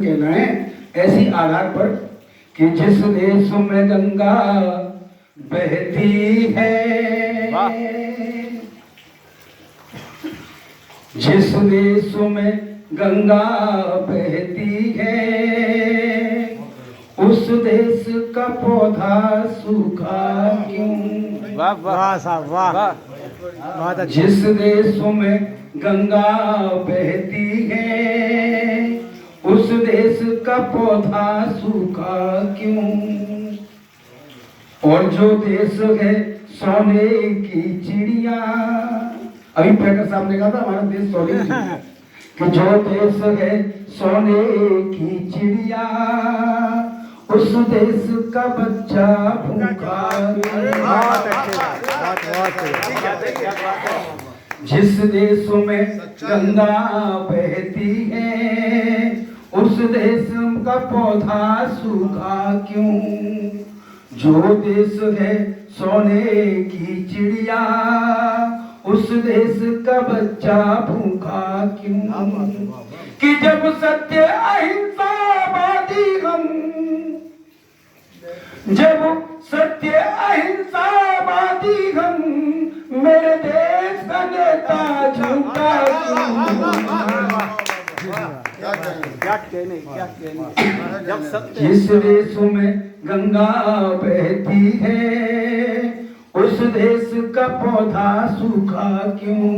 कहलाएं ऐसी आधार पर कि जिस देश में गंगा बहती है, जिस देश में गंगा बहती है, उस देश का पौधा सूखा क्यों? वाह वाह साहब वाह। जिस देश में गंगा बहती है, उस देश का पौधा सूखा क्यों? और जो देश है सोने की चिड़िया, अभी पैकर साहब ने कहा था हमारा देश सोने की चिड़िया, कि जो देश है सोने की चिड़िया, उस देश का बच्चा भूखा क्यों? जिस देश में गंगा बहती है, उस देश का पौधा सूखा क्यों? जो देश है सोने की चिड़िया, उस देश का बच्चा भूखा क्यों? कि जब सत्य अहिंसावादी हम, जब सत्य अहिंसावादी हम, मेरे देश का नेता झूठा जिस देश में गंगा बहती है, उस देश का पौधा सूखा क्यों?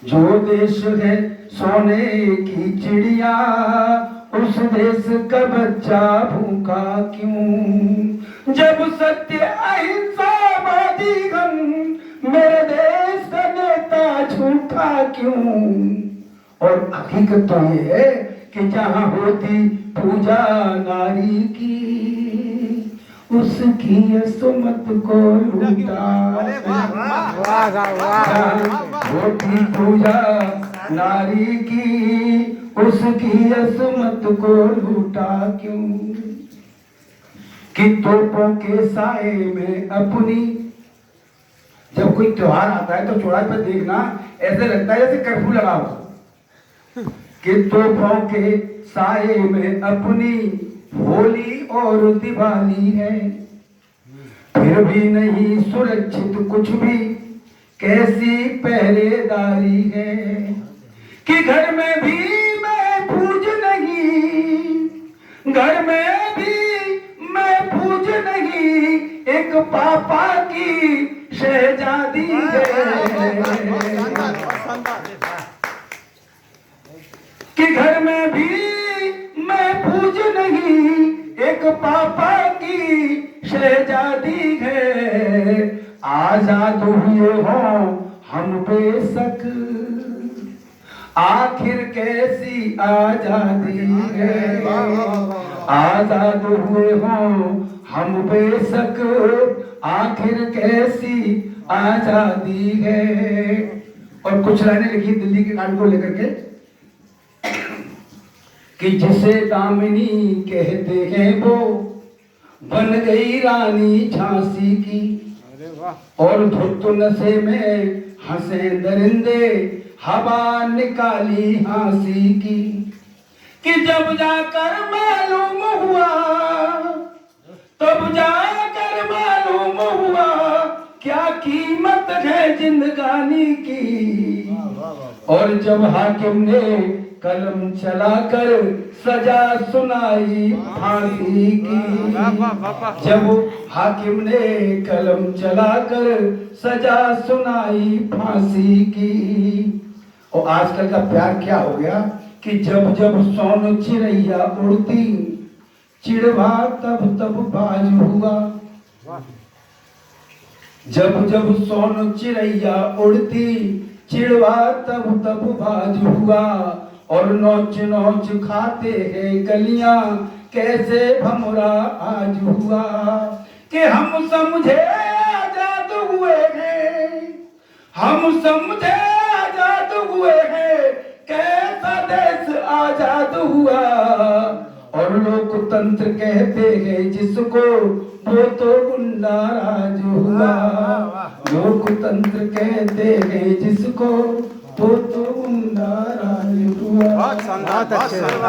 जो देश है सोने की चिड़िया, उस देश का बच्चा भूखा क्यों? जब सत्य अहिंसावादी हम, मेरे देश का नेता झूठा क्यों? और हकीकत तो ये है कि जहाँ होती पूजा नारी की, उसकी असमत को लूटा। होती पूजा नारी की, उसकी असमत को लूटा क्यों? कि तोपों के साए में अपनी, जब कोई त्योहार आता है तो चौराहे पर देखना ऐसे लगता है जैसे कर्फ्यू लगा हो। कि तोपों के साए में अपनी होली और दिवाली है, फिर भी नहीं सुरक्षित कुछ भी, कैसी पहरेदारी है? कि घर में भी महफूज नहीं, घर में भी महफूज नहीं, एक पापा की शहजादी है। कि घर में भी महफूज नहीं, एक पापा की शहजादी है। आजाद हुए हो हम बेशक, आखिर कैसी आजादी है? आजाद हुए हो हम बेशक, आखिर कैसी आजादी है? और कुछ लाइनें लिखी दिल्ली के कांड को लेकर के, कि जिसे दामिनी कहते हैं वो बन गई रानी झांसी की, और धुत नशे में हंसे दरिंदे, हवा निकाली हांसी की। कि जब जाकर मालूम हुआ, तब जाकर मालूम हुआ, क्या कीमत है जिंदगानी की। और जब हाकिम ने कलम चलाकर सजा सुनाई फांसी की, जब हाकिम ने कलम चलाकर सजा सुनाई फांसी की। और आजकल का प्यार क्या हो गया कि जब जब सोन चिड़ैया उड़ती, चिड़वा तब तब बाज हुआ। जब जब सोन चिड़ैया उड़ती, चिड़वा तब तब बाज हुआ। और नोच नोच खाते हैं गलियां, कैसे भमरा आज हुआ। कि हम समझे आजाद हुए हैं, हम समझे आजाद हुए हैं, कैसा देश आजाद हुआ। और लोकतंत्र कहते हैं जिसको, वो तो गुंडा राज हुआ। लोकतंत्र कहते हैं जिसको, वो तो गुंडा राज हुआ। बहुत अच्छे।